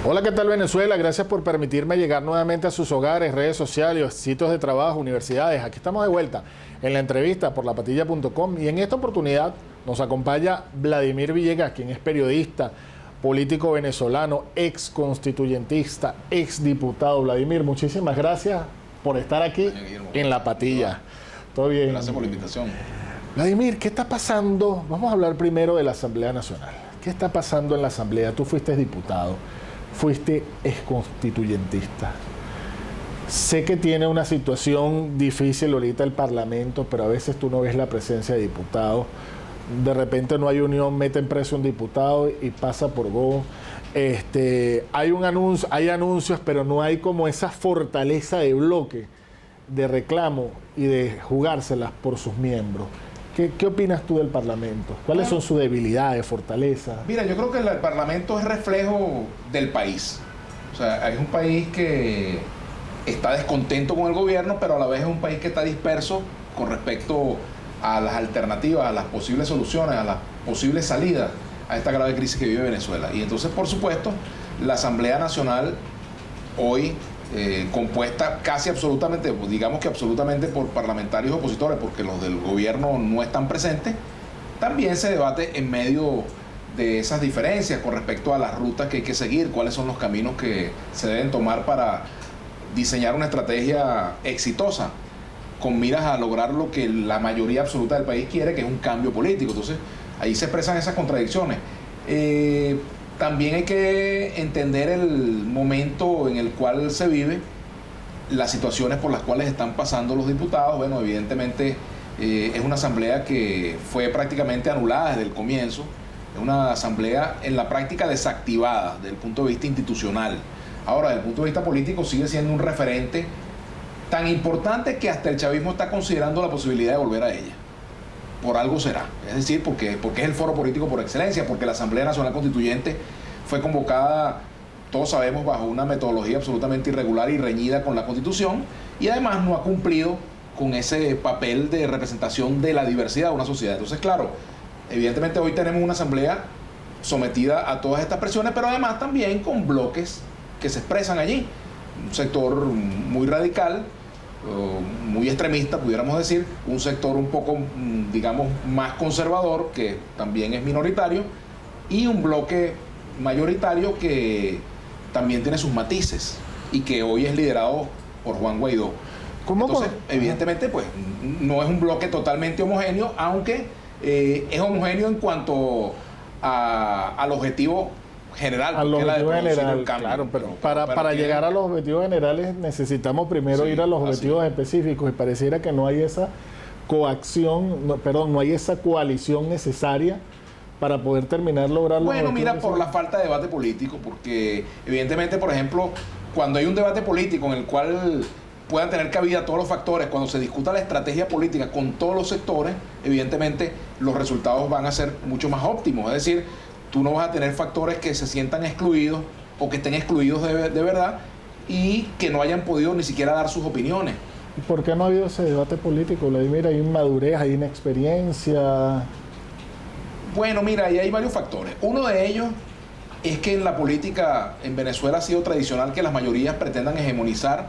Hola, ¿qué tal Venezuela? Gracias por permitirme llegar nuevamente a sus hogares, redes sociales, sitios de trabajo, universidades. Aquí estamos de vuelta en la entrevista por lapatilla.com y en esta oportunidad nos acompaña Vladimir Villegas, quien es periodista, político venezolano, ex constituyentista, ex diputado. Vladimir, muchísimas gracias por estar aquí en La Patilla. ¿Todo bien? Gracias por la invitación. Vladimir, ¿qué está pasando? Vamos a hablar primero de la Asamblea Nacional. ¿Qué está pasando en la Asamblea? Tú fuiste diputado. Fuiste exconstituyentista. Sé que tiene una situación difícil ahorita el Parlamento, pero a veces tú no ves la presencia de diputados. De repente no hay unión, meten preso a un diputado y pasa por go. Hay un anuncio, hay anuncios, pero no hay como esa fortaleza de bloque, de reclamo y de jugárselas por sus miembros. ¿Qué opinas tú del Parlamento? ¿Cuáles son sus debilidades, fortalezas? Mira, yo creo que el Parlamento es reflejo del país. O sea, es un país que está descontento con el gobierno, pero a la vez es un país que está disperso con respecto a las alternativas, a las posibles soluciones, a las posibles salidas a esta grave crisis que vive Venezuela. Y entonces, por supuesto, la Asamblea Nacional hoy, compuesta casi absolutamente, digamos que absolutamente por parlamentarios opositores, porque los del gobierno no están presentes, también se debate en medio de esas diferencias con respecto a las rutas que hay que seguir, cuáles son los caminos que se deben tomar para diseñar una estrategia exitosa con miras a lograr lo que la mayoría absoluta del país quiere, que es un cambio político. Entonces, ahí se expresan esas contradicciones. También hay que entender el momento en el cual se vive, las situaciones por las cuales están pasando los diputados. Bueno, evidentemente es una asamblea que fue prácticamente anulada desde el comienzo, es una asamblea en la práctica desactivada desde el punto de vista institucional. Ahora, desde el punto de vista político sigue siendo un referente tan importante que hasta el chavismo está considerando la posibilidad de volver a ella. Por algo será, es decir, porque es el foro político por excelencia, porque la Asamblea Nacional Constituyente fue convocada, todos sabemos, bajo una metodología absolutamente irregular y reñida con la Constitución, y además no ha cumplido con ese papel de representación de la diversidad de una sociedad. Entonces, claro, evidentemente hoy tenemos una Asamblea sometida a todas estas presiones, pero además también con bloques que se expresan allí. Un sector muy radical, muy extremista, pudiéramos decir, un sector un poco, digamos, más conservador, que también es minoritario, y un bloque mayoritario que también tiene sus matices y que hoy es liderado por Juan Guaidó. Entonces, evidentemente, pues, no es un bloque totalmente homogéneo, aunque es homogéneo en cuanto al objetivo general, al objetivo general, claro, pero para llegar a los objetivos generales necesitamos primero ir a los objetivos específicos, y pareciera que no hay esa no hay esa coalición necesaria para poder terminar lograr los objetivos. Bueno, mira, por la falta de debate político, porque evidentemente, por ejemplo, cuando hay un debate político en el cual puedan tener cabida todos los factores, cuando se discuta la estrategia política con todos los sectores, evidentemente los resultados van a ser mucho más óptimos. Es decir, tú no vas a tener factores que se sientan excluidos o que estén excluidos de verdad y que no hayan podido ni siquiera dar sus opiniones. ¿Y por qué no ha habido ese debate político? Vladimir, hay inmadurez, hay inexperiencia. Bueno, mira, ahí hay varios factores. Uno de ellos es que en la política en Venezuela ha sido tradicional que las mayorías pretendan hegemonizar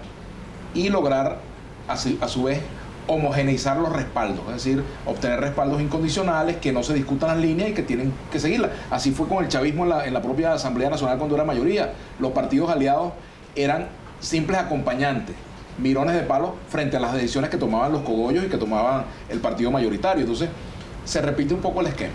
y lograr a su vez homogeneizar los respaldos, es decir, obtener respaldos incondicionales, que no se discutan las líneas y que tienen que seguirlas. Así fue con el chavismo en la propia Asamblea Nacional cuando era mayoría. Los partidos aliados eran simples acompañantes, mirones de palo frente a las decisiones que tomaban los cogollos y que tomaban el partido mayoritario. Entonces, se repite un poco el esquema.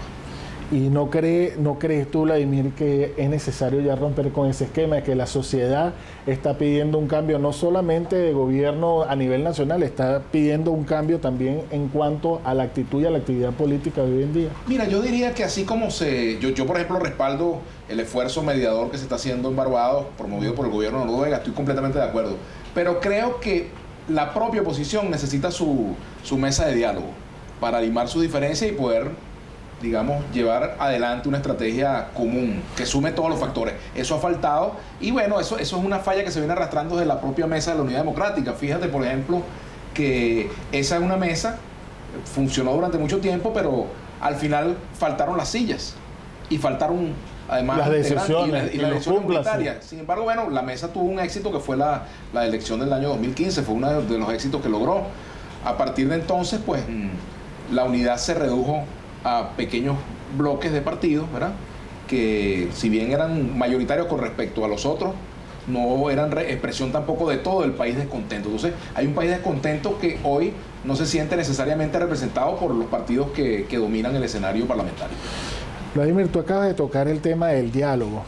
¿Y no crees tú, Vladimir, que es necesario ya romper con ese esquema, de que la sociedad está pidiendo un cambio, no solamente de gobierno a nivel nacional, está pidiendo un cambio también en cuanto a la actitud y a la actividad política de hoy en día? Mira, yo diría que así como yo por ejemplo, respaldo el esfuerzo mediador que se está haciendo en Barbados, promovido por el gobierno de Noruega, estoy completamente de acuerdo, pero creo que la propia oposición necesita su mesa de diálogo para limar sus diferencias y poder, digamos, llevar adelante una estrategia común que sume todos los factores. Eso ha faltado y bueno, eso es una falla que se viene arrastrando desde la propia mesa de la Unidad Democrática. Fíjate, por ejemplo, que esa es una mesa, funcionó durante mucho tiempo, pero al final faltaron las sillas y faltaron además las integrantes decisiones y la lo elección cumpla, unitaria. Sin embargo, bueno, la mesa tuvo un éxito que fue la elección del año 2015, fue uno de los éxitos que logró. A partir de entonces, pues la unidad se redujo a pequeños bloques de partidos, ¿verdad? Que si bien eran mayoritarios con respecto a los otros, no eran expresión tampoco de todo el país descontento. Entonces, hay un país descontento que hoy no se siente necesariamente representado por los partidos que dominan el escenario parlamentario. Vladimir, tú acabas de tocar el tema del diálogo.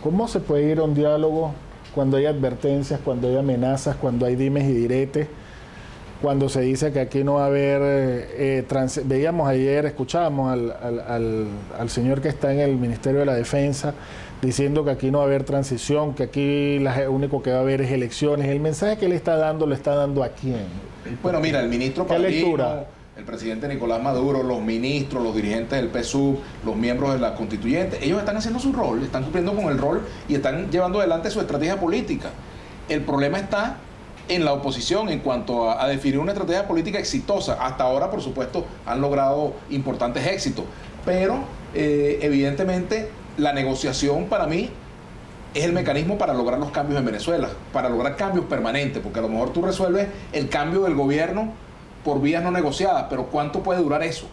¿Cómo se puede ir a un diálogo cuando hay advertencias, cuando hay amenazas, cuando hay dimes y diretes? Cuando se dice que aquí no va a haber, veíamos ayer, escuchábamos al señor que está en el Ministerio de la Defensa diciendo que aquí no va a haber transición, que aquí lo único que va a haber es elecciones. El mensaje que él está dando, ¿lo está dando a quién? Bueno, mira, el ministro ¿Qué lectura? El presidente Nicolás Maduro, los ministros, los dirigentes del PSUV, los miembros de la constituyente, ellos están haciendo su rol, están cumpliendo con el rol y están llevando adelante su estrategia política. El problema está en la oposición en cuanto a definir una estrategia política exitosa. Hasta ahora, por supuesto, han logrado importantes éxitos, pero evidentemente la negociación para mí es el mecanismo para lograr los cambios en Venezuela, para lograr cambios permanentes, porque a lo mejor tú resuelves el cambio del gobierno por vías no negociadas, pero ¿cuánto puede durar eso?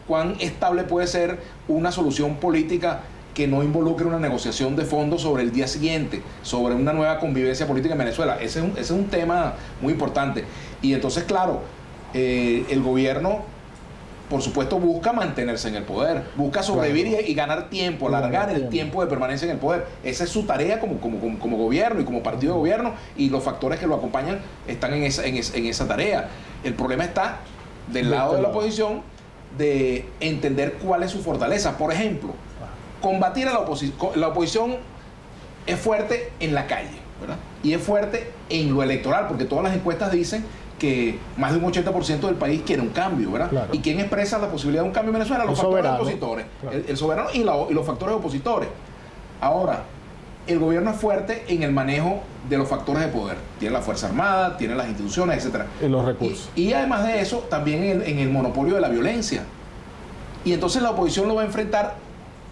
¿Cuán estable puede ser una solución política que no involucre una negociación de fondo sobre el día siguiente, sobre una nueva convivencia política en Venezuela? Ese es un tema muy importante. Y entonces, claro, el gobierno, por supuesto, busca mantenerse en el poder, busca sobrevivir y ganar tiempo, alargar el tiempo de permanencia en el poder. Esa es su tarea como gobierno y como partido de gobierno, y los factores que lo acompañan están en esa tarea. El problema está del lado de la oposición, de entender cuál es su fortaleza. Por ejemplo, combatir a la oposición. La oposición es fuerte en la calle, ¿verdad? Y es fuerte en lo electoral, porque todas las encuestas dicen que más de un 80% del país quiere un cambio, ¿verdad? Claro. ¿Y quién expresa la posibilidad de un cambio en Venezuela? Los factores opositores. Claro. El soberano y los factores opositores. Ahora, el gobierno es fuerte en el manejo de los factores de poder. Tiene la Fuerza Armada, tiene las instituciones, etc. Y los recursos. Y además de eso, también en el monopolio de la violencia. Y entonces la oposición lo va a enfrentar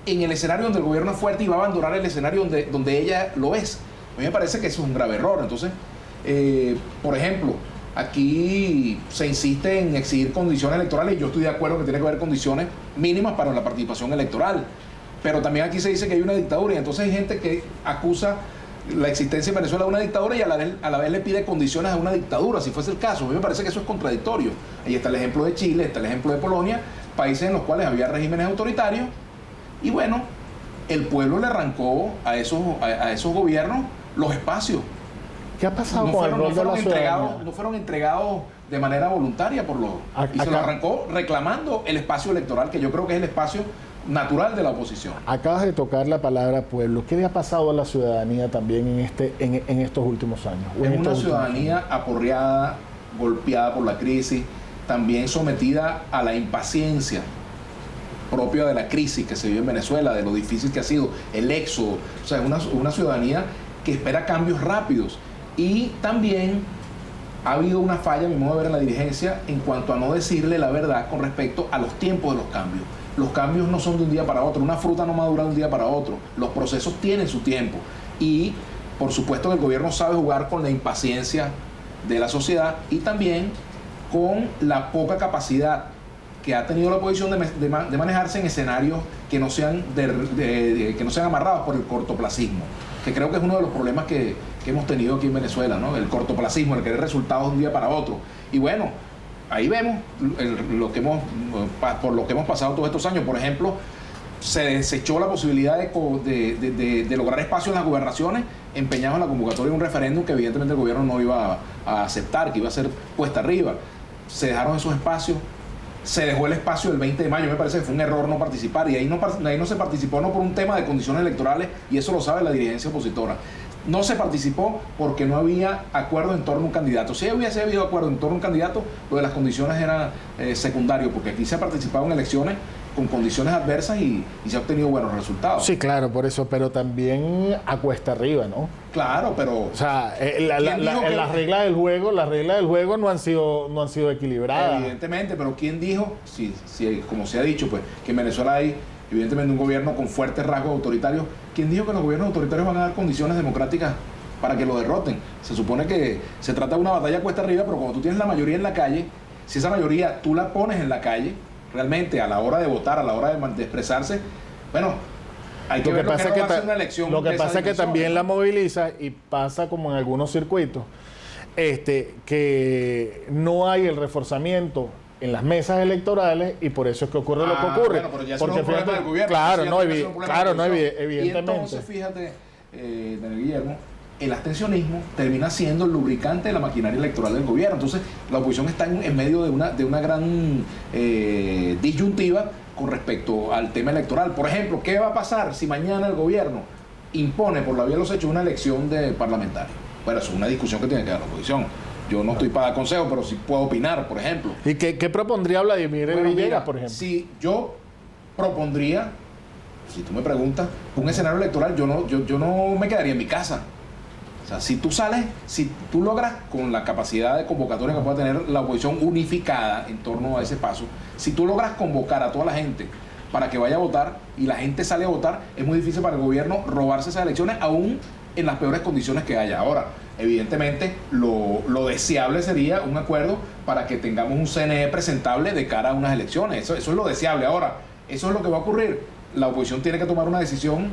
en el escenario donde el gobierno es fuerte y va a abandonar el escenario donde ella lo es. A mí me parece que eso es un grave error. Entonces, por ejemplo, aquí se insiste en exigir condiciones electorales, y yo estoy de acuerdo que tiene que haber condiciones mínimas para la participación electoral. Pero también aquí se dice que hay una dictadura, y entonces hay gente que acusa la existencia en Venezuela de una dictadura y a la vez le pide condiciones a una dictadura, si fuese el caso. A mí me parece que eso es contradictorio. Ahí está el ejemplo de Chile, está el ejemplo de Polonia, países en los cuales había regímenes autoritarios, y bueno, el pueblo le arrancó a esos gobiernos los espacios. ¿Qué ha pasado con el rol de la ciudadanía? No fueron entregados de manera voluntaria y se lo arrancó reclamando el espacio electoral, que yo creo que es el espacio natural de la oposición. Acabas de tocar la palabra pueblo. ¿Qué le ha pasado a la ciudadanía también en estos últimos años? Es una ciudadanía aporreada, golpeada por la crisis, también sometida a la impaciencia propia de la crisis que se vive en Venezuela, de lo difícil que ha sido el éxodo. O sea, es una ciudadanía que espera cambios rápidos. Y también ha habido una falla, a mi modo de ver, en la dirigencia en cuanto a no decirle la verdad con respecto a los tiempos de los cambios. Los cambios no son de un día para otro, una fruta no madura de un día para otro, los procesos tienen su tiempo, y por supuesto que el gobierno sabe jugar con la impaciencia de la sociedad y también con la poca capacidad que ha tenido la oposición de manejarse en escenarios que no sean que no sean amarrados por el cortoplacismo, que creo que es uno de los problemas que hemos tenido aquí en Venezuela, ¿no? El cortoplacismo, el querer resultados de un día para otro. Y bueno, ahí vemos por lo que hemos pasado todos estos años. Por ejemplo, se desechó la posibilidad de lograr espacios en las gobernaciones empeñados en la convocatoria de un referéndum que evidentemente el gobierno no iba a aceptar, que iba a ser puesta arriba. Se dejaron esos espacios, se dejó el espacio del 20 de mayo, me parece que fue un error no participar, y ahí no se participó no por un tema de condiciones electorales, y eso lo sabe la dirigencia opositora. No se participó porque no había acuerdo en torno a un candidato. Si hubiese habido acuerdo en torno a un candidato, lo de las condiciones era secundario, porque aquí se ha participado en elecciones con condiciones adversas y se ha obtenido buenos resultados. Sí, claro, por eso, pero también a cuesta arriba, ¿no? Claro, pero... O sea, las reglas del juego no han sido equilibradas. Evidentemente, pero ¿quién dijo, como se ha dicho, pues, que en Venezuela hay evidentemente un gobierno con fuertes rasgos autoritarios. ¿Quién dijo que los gobiernos autoritarios van a dar condiciones democráticas para que lo derroten? Se supone que se trata de una batalla cuesta arriba, pero cuando tú tienes la mayoría en la calle, si esa mayoría tú la pones en la calle, realmente a la hora de votar, a la hora de expresarse, bueno, hay que ver lo que no va a ser una elección. Lo que pasa es que también la moviliza y pasa como en algunos circuitos, que no hay el reforzamiento en las mesas electorales y por eso es que ocurre lo que ocurre. Bueno, pero ya eso porque no es un problema del gobierno. Claro, Y evidentemente. entonces, fíjate, Daniel Guillermo, el abstencionismo termina siendo el lubricante de la maquinaria electoral del gobierno. Entonces, la oposición está en medio de una gran disyuntiva con respecto al tema electoral. Por ejemplo, ¿qué va a pasar si mañana el gobierno impone por la vía de los hechos una elección de parlamentarios? Bueno, eso es una discusión que tiene que dar la oposición. Yo no estoy para dar consejos, pero sí puedo opinar, por ejemplo. ¿Y qué propondría Vladimir Villegas, por ejemplo? Si yo propondría, si tú me preguntas, un escenario electoral, yo no me quedaría en mi casa. O sea, si tú logras con la capacidad de convocatoria que pueda tener la oposición unificada en torno a ese paso, si tú logras convocar a toda la gente para que vaya a votar y la gente sale a votar, es muy difícil para el gobierno robarse esas elecciones, aún en las peores condiciones que haya. Ahora, evidentemente, lo deseable sería un acuerdo para que tengamos un CNE presentable de cara a unas elecciones. Eso es lo deseable. Ahora, eso es lo que va a ocurrir. La oposición tiene que tomar una decisión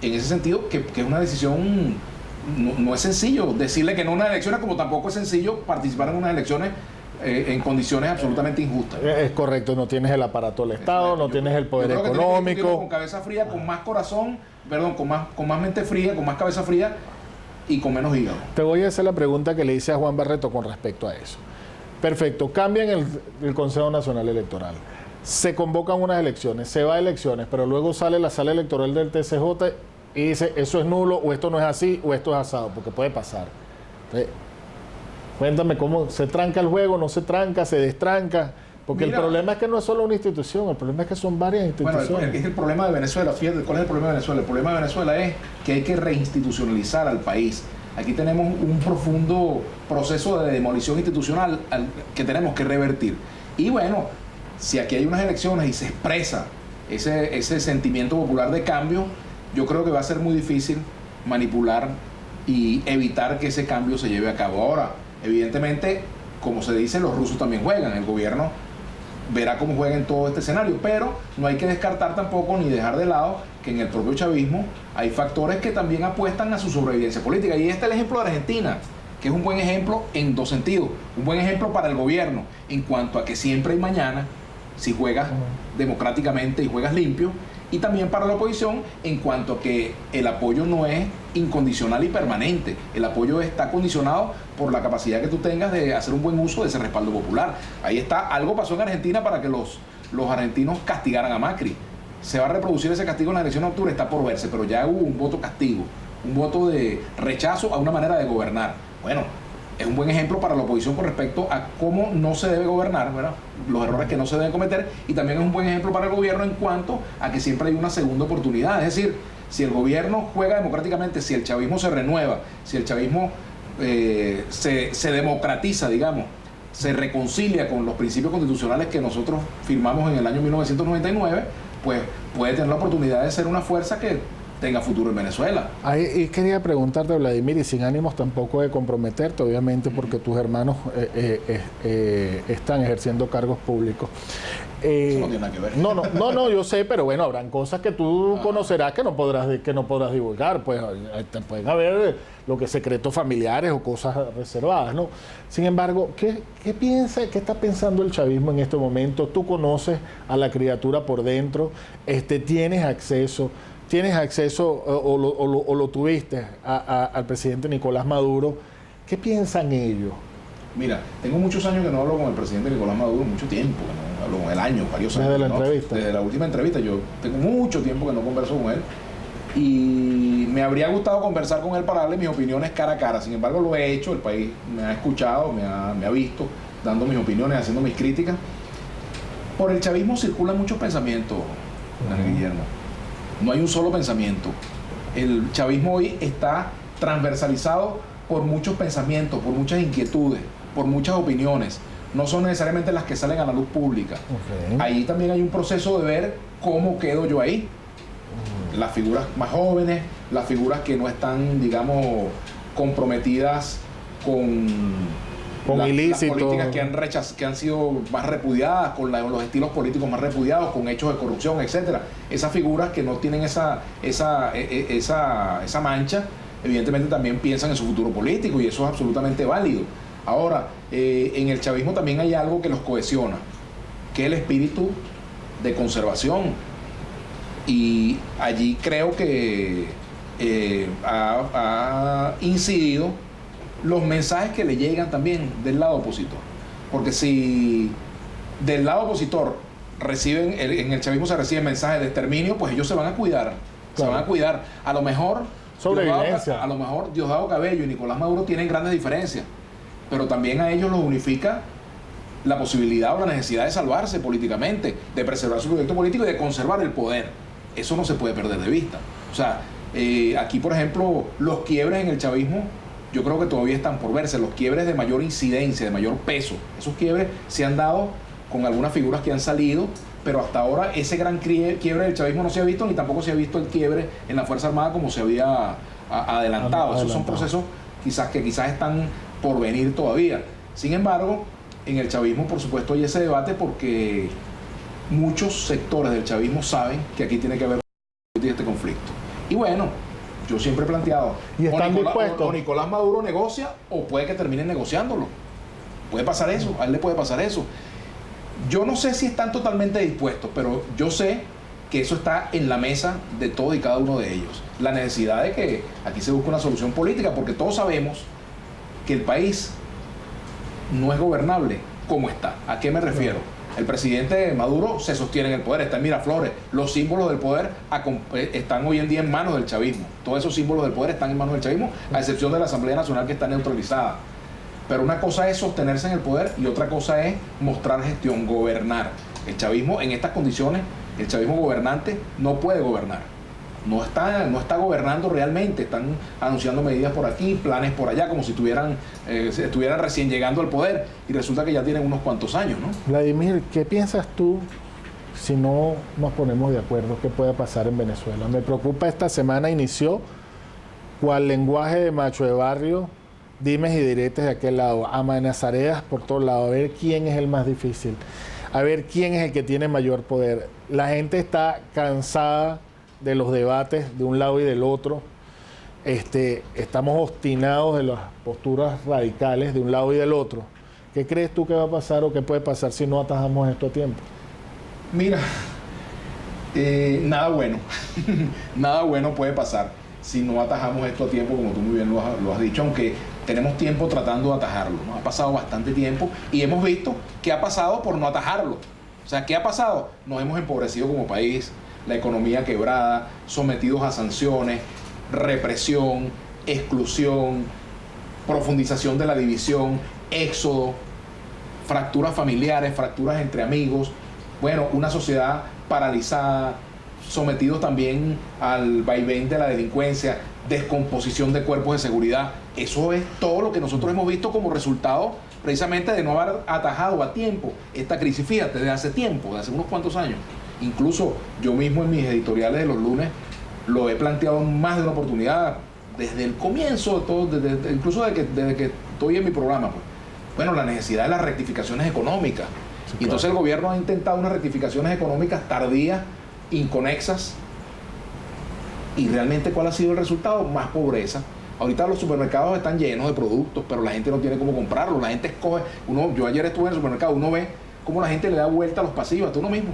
en ese sentido, que es una decisión. No es sencillo decirle que no a unas elecciones, como tampoco es sencillo participar en unas elecciones en condiciones absolutamente injustas. Es correcto, no tienes el aparato del Estado, no tienes el poder económico. Con cabeza fría, con más corazón, con más mente fría, con más cabeza fría y con menos hígado. Te voy a hacer la pregunta que le hice a Juan Barreto con respecto a eso. Perfecto, cambian el Consejo Nacional Electoral. Se convocan unas elecciones, se va a elecciones, pero luego sale la sala electoral del TCJ y dice, eso es nulo, o esto no es así, o esto es asado, porque puede pasar. Entonces, cuéntame cómo se tranca el juego, no se tranca, se destranca, porque el problema es que no es solo una institución, el problema es que son varias instituciones. Bueno, es el problema de Venezuela. Fíjate, ¿cuál es el problema de Venezuela? El problema de Venezuela es que hay que reinstitucionalizar al país. Aquí tenemos un profundo proceso de demolición institucional que tenemos que revertir. Y bueno, si aquí hay unas elecciones y se expresa ese sentimiento popular de cambio, yo creo que va a ser muy difícil manipular y evitar que ese cambio se lleve a cabo. Ahora, evidentemente, como se dice, los rusos también juegan. El gobierno verá cómo juega en todo este escenario, pero no hay que descartar tampoco ni dejar de lado que en el propio chavismo hay factores que también apuestan a su sobrevivencia política. Y este es el ejemplo de Argentina, que es un buen ejemplo en dos sentidos. Un buen ejemplo para el gobierno en cuanto a que siempre hay mañana si juegas democráticamente y juegas limpio, y también para la oposición en cuanto a que el apoyo no es incondicional y permanente. El apoyo está condicionado por la capacidad que tú tengas de hacer un buen uso de ese respaldo popular. Ahí está, algo pasó en Argentina para que los argentinos castigaran a Macri. Se va a reproducir ese castigo en la elección de octubre, está por verse, pero ya hubo un voto castigo, un voto de rechazo a una manera de gobernar. Bueno, es un buen ejemplo para la oposición con respecto a cómo no se debe gobernar, ¿verdad? Los errores que no se deben cometer, y también es un buen ejemplo para el gobierno en cuanto a que siempre hay una segunda oportunidad. Es decir, si el gobierno juega democráticamente, si el chavismo se renueva, si el chavismo se democratiza, digamos, se reconcilia con los principios constitucionales que nosotros firmamos en el año 1999, pues puede tener la oportunidad de ser una fuerza que tenga futuro en Venezuela. Ahí quería preguntarte, Vladimir, y sin ánimos tampoco de comprometerte, obviamente, porque tus hermanos están ejerciendo cargos públicos. Eso no tiene nada que ver. No, yo sé, pero bueno, habrán cosas que tú conocerás que no podrás divulgar, pues pueden haber lo que secretos familiares o cosas reservadas, ¿no? Sin embargo, ¿qué está pensando el chavismo en este momento? Tú conoces a la criatura por dentro, tienes acceso o lo tuviste al presidente Nicolás Maduro. ¿Qué piensan ellos? Mira, tengo muchos años que no hablo con el presidente Nicolás Maduro, mucho tiempo que no hablo con él, varios años. Desde la entrevista. Desde la última entrevista, yo tengo mucho tiempo que no converso con él, y me habría gustado conversar con él para darle mis opiniones cara a cara. Sin embargo, lo he hecho, el país me ha escuchado, me ha visto, dando mis opiniones, haciendo mis críticas. Por el chavismo circulan muchos pensamientos, Daniel Guillermo. No hay un solo pensamiento. El chavismo hoy está transversalizado por muchos pensamientos, por muchas inquietudes, por muchas opiniones, no son necesariamente las que salen a la luz pública. Okay. Ahí también hay un proceso de ver cómo quedo yo ahí. Las figuras más jóvenes, las figuras que no están, digamos, comprometidas con ilícitos, las políticas que han sido más repudiadas, con los estilos políticos más repudiados, con hechos de corrupción, etcétera. Esas figuras que no tienen esa mancha, evidentemente también piensan en su futuro político y eso es absolutamente válido. Ahora, en el chavismo también hay algo que los cohesiona, que es el espíritu de conservación. Y allí creo que ha incidido los mensajes que le llegan también del lado opositor. Porque si del lado opositor en el chavismo se reciben mensajes de exterminio, pues ellos se van a cuidar. Claro. Se van a cuidar. A lo mejor Diosdado Cabello y Nicolás Maduro tienen grandes diferencias, pero también a ellos los unifica la posibilidad o la necesidad de salvarse políticamente, de preservar su proyecto político y de conservar el poder. Eso no se puede perder de vista. O sea, aquí, por ejemplo, los quiebres en el chavismo, yo creo que todavía están por verse, los quiebres de mayor incidencia, de mayor peso. Esos quiebres se han dado con algunas figuras que han salido, pero hasta ahora ese gran quiebre del chavismo no se ha visto, ni tampoco se ha visto el quiebre en la Fuerza Armada como se había adelantado. Esos son procesos que quizás están por venir todavía. Sin embargo, en el chavismo, por supuesto, hay ese debate porque muchos sectores del chavismo saben que aquí tiene que haber este conflicto. Y bueno, yo siempre he planteado, ¿y están dispuestos? O Nicolás Maduro negocia o puede que termine negociándolo. Puede pasar eso, a él le puede pasar eso. Yo no sé si están totalmente dispuestos, pero yo sé que eso está en la mesa de todos y cada uno de ellos. La necesidad de que aquí se busque una solución política, porque todos sabemos que el país no es gobernable como está. ¿A qué me refiero? El presidente Maduro se sostiene en el poder, está en Miraflores. Los símbolos del poder están hoy en día en manos del chavismo. Todos esos símbolos del poder están en manos del chavismo, a excepción de la Asamblea Nacional que está neutralizada. Pero una cosa es sostenerse en el poder y otra cosa es mostrar gestión, gobernar. El chavismo en estas condiciones, el chavismo gobernante no puede gobernar. No está gobernando realmente, están anunciando medidas por aquí, planes por allá, como si estuvieran recién llegando al poder y resulta que ya tienen unos cuantos años, ¿no? Vladimir, ¿qué piensas tú si no nos ponemos de acuerdo? ¿Qué puede pasar en Venezuela? Me preocupa, esta semana inició cual lenguaje de macho de barrio, dimes y diretes de aquel lado, amenazareas por todos lados, a ver quién es el más difícil, a ver quién es el que tiene mayor poder. La gente está cansada de los debates de un lado y del otro. Estamos obstinados de las posturas radicales de un lado y del otro. ¿Qué crees tú que va a pasar o qué puede pasar si no atajamos esto a tiempo? Mira, nada bueno. Nada bueno puede pasar si no atajamos esto a tiempo, como tú muy bien lo has dicho, aunque tenemos tiempo tratando de atajarlo, ¿no? Ha pasado bastante tiempo y hemos visto qué ha pasado por no atajarlo. O sea, ¿qué ha pasado? Nos hemos empobrecido como país, la economía quebrada, sometidos a sanciones, represión, exclusión, profundización de la división, éxodo, fracturas familiares, fracturas entre amigos, bueno, una sociedad paralizada, sometidos también al vaivén de la delincuencia, descomposición de cuerpos de seguridad. Eso es todo lo que nosotros hemos visto como resultado precisamente de no haber atajado a tiempo esta crisis, fíjate, desde hace tiempo, desde hace unos cuantos años. Incluso yo mismo en mis editoriales de los lunes lo he planteado en más de una oportunidad, desde el comienzo de todo, incluso desde que estoy en mi programa. Pues. Bueno, la necesidad de las rectificaciones económicas. Sí, claro. Y entonces el gobierno ha intentado unas rectificaciones económicas tardías, inconexas, y realmente ¿cuál ha sido el resultado? Más pobreza. Ahorita los supermercados están llenos de productos, pero la gente no tiene cómo comprarlos. La gente escoge, yo ayer estuve en el supermercado, uno ve cómo la gente le da vuelta a los pasillos, hasta uno mismo,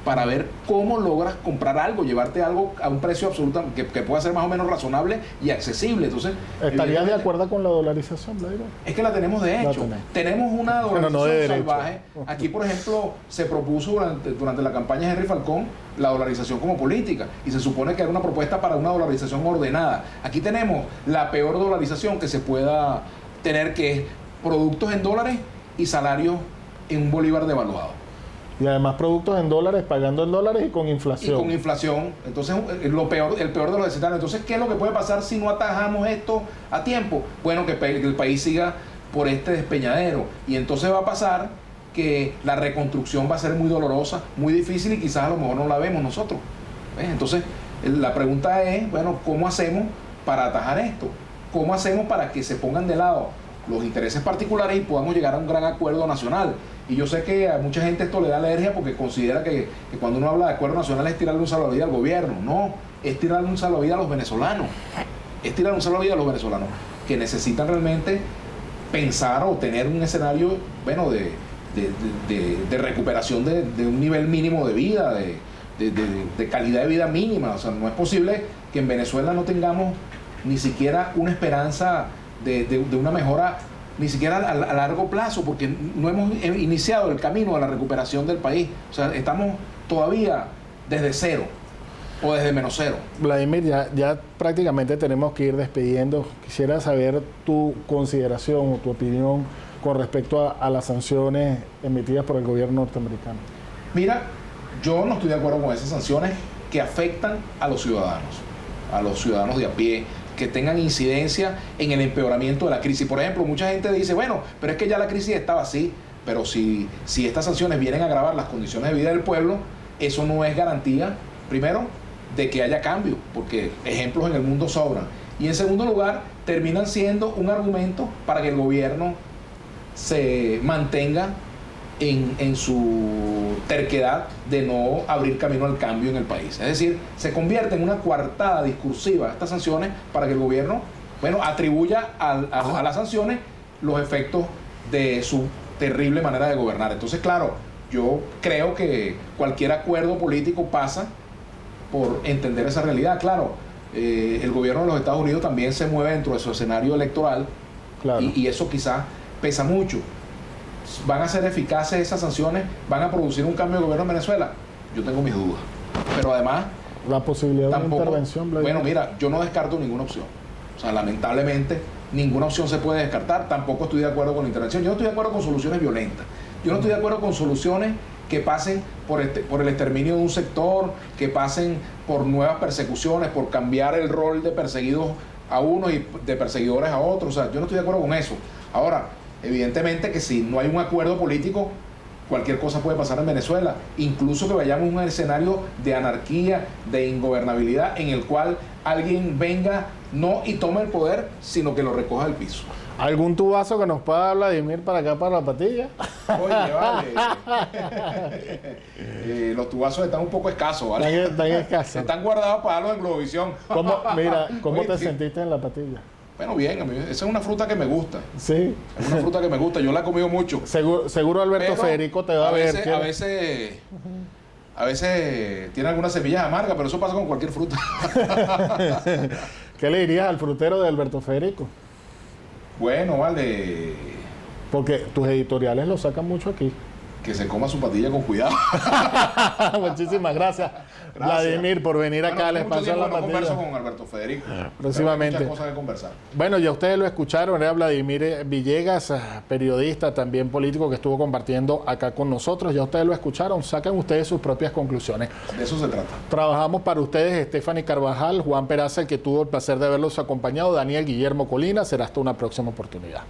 para ver cómo logras comprar algo, llevarte algo a un precio absoluto que pueda ser más o menos razonable y accesible. Entonces, ¿estarías de acuerdo con la dolarización, Vladimir? Es que la tenemos de hecho. Tenemos una dolarización salvaje. Aquí, por ejemplo, se propuso durante la campaña de Henry Falcón la dolarización como política y se supone que era una propuesta para una dolarización ordenada. Aquí tenemos la peor dolarización que se pueda tener, que es productos en dólares y salarios en un bolívar devaluado. Y además productos en dólares, pagando en dólares y con inflación. Y con inflación. Entonces, el peor de los escenarios. Entonces, ¿qué es lo que puede pasar si no atajamos esto a tiempo? Bueno, que el país siga por este despeñadero. Y entonces va a pasar que la reconstrucción va a ser muy dolorosa, muy difícil y quizás a lo mejor no la vemos nosotros. ¿Ves? Entonces la pregunta es, bueno, ¿cómo hacemos para atajar esto? ¿Cómo hacemos para que se pongan de lado los intereses particulares y podamos llegar a un gran acuerdo nacional? Y yo sé que a mucha gente esto le da alergia porque considera que cuando uno habla de acuerdo nacional es tirarle un salvavidas al gobierno. No, es tirarle un salvavidas a los venezolanos. Es tirarle un salvavidas a los venezolanos que necesitan realmente pensar o tener un escenario, bueno, de recuperación de un nivel mínimo de vida, de calidad de vida mínima. O sea, no es posible que en Venezuela no tengamos ni siquiera una esperanza de una mejora, ni siquiera a largo plazo, porque no hemos iniciado el camino a la recuperación del país. O sea, estamos todavía desde cero o desde menos cero. Vladimir, ya prácticamente tenemos que ir despidiendo. Quisiera saber tu consideración o tu opinión con respecto a las sanciones emitidas por el gobierno norteamericano. Mira, yo no estoy de acuerdo con esas sanciones que afectan a los ciudadanos de a pie, que tengan incidencia en el empeoramiento de la crisis. Por ejemplo, mucha gente dice, bueno, pero es que ya la crisis estaba así, pero si estas sanciones vienen a agravar las condiciones de vida del pueblo, eso no es garantía, primero, de que haya cambio, porque ejemplos en el mundo sobran. Y en segundo lugar, terminan siendo un argumento para que el gobierno se mantenga en su terquedad de no abrir camino al cambio en el país. Es decir, se convierte en una coartada discursiva estas sanciones para que el gobierno, bueno, atribuya a las sanciones los efectos de su terrible manera de gobernar. Entonces, claro, yo creo que cualquier acuerdo político pasa por entender esa realidad. Claro, el gobierno de los Estados Unidos también se mueve dentro de su escenario electoral, claro, y eso quizás pesa mucho. ¿Van a ser eficaces esas sanciones? ¿Van a producir un cambio de gobierno en Venezuela? Yo tengo mis dudas. Pero además, la posibilidad de una intervención, Vladimir. Bueno, mira, yo no descarto ninguna opción. O sea, lamentablemente, ninguna opción se puede descartar. Tampoco estoy de acuerdo con la intervención. Yo no estoy de acuerdo con soluciones violentas. Yo no estoy de acuerdo con soluciones que pasen por el exterminio de un sector, que pasen por nuevas persecuciones, por cambiar el rol de perseguidos a unos y de perseguidores a otros. O sea, yo no estoy de acuerdo con eso. Ahora, evidentemente que si no hay un acuerdo político, cualquier cosa puede pasar en Venezuela, incluso que vayamos a un escenario de anarquía, de ingobernabilidad, en el cual alguien venga no y tome el poder, sino que lo recoja del piso. ¿Algún tubazo que nos pueda dar Vladimir para acá, para la patilla? Oye, vale. Los tubazos están un poco escasos, ¿vale? Están escasos. Están guardados para darlos en Globovisión. ¿Cómo te sentiste en la patilla? Bueno, bien, a mí esa es una fruta que me gusta. Sí. Es una fruta que me gusta, yo la he comido mucho. Seguro Alberto Federico te va a ver. A veces tiene algunas semillas amargas, pero eso pasa con cualquier fruta. ¿Qué le dirías al frutero de Alberto Federico? Bueno, vale. Porque tus editoriales lo sacan mucho aquí. Que se coma su patilla con cuidado. Muchísimas gracias, Vladimir, por venir acá al espacio de la patilla. Converso con Alberto Federico. Próximamente. Hay muchas cosas que conversar. Bueno, ya ustedes lo escucharon, era Vladimir Villegas, periodista, también político, que estuvo compartiendo acá con nosotros. Ya ustedes lo escucharon, saquen ustedes sus propias conclusiones. De eso se trata. Trabajamos para ustedes Stephanie Carvajal, Juan Peraza, el que tuvo el placer de haberlos acompañado, Daniel Guillermo Colina. Será hasta una próxima oportunidad.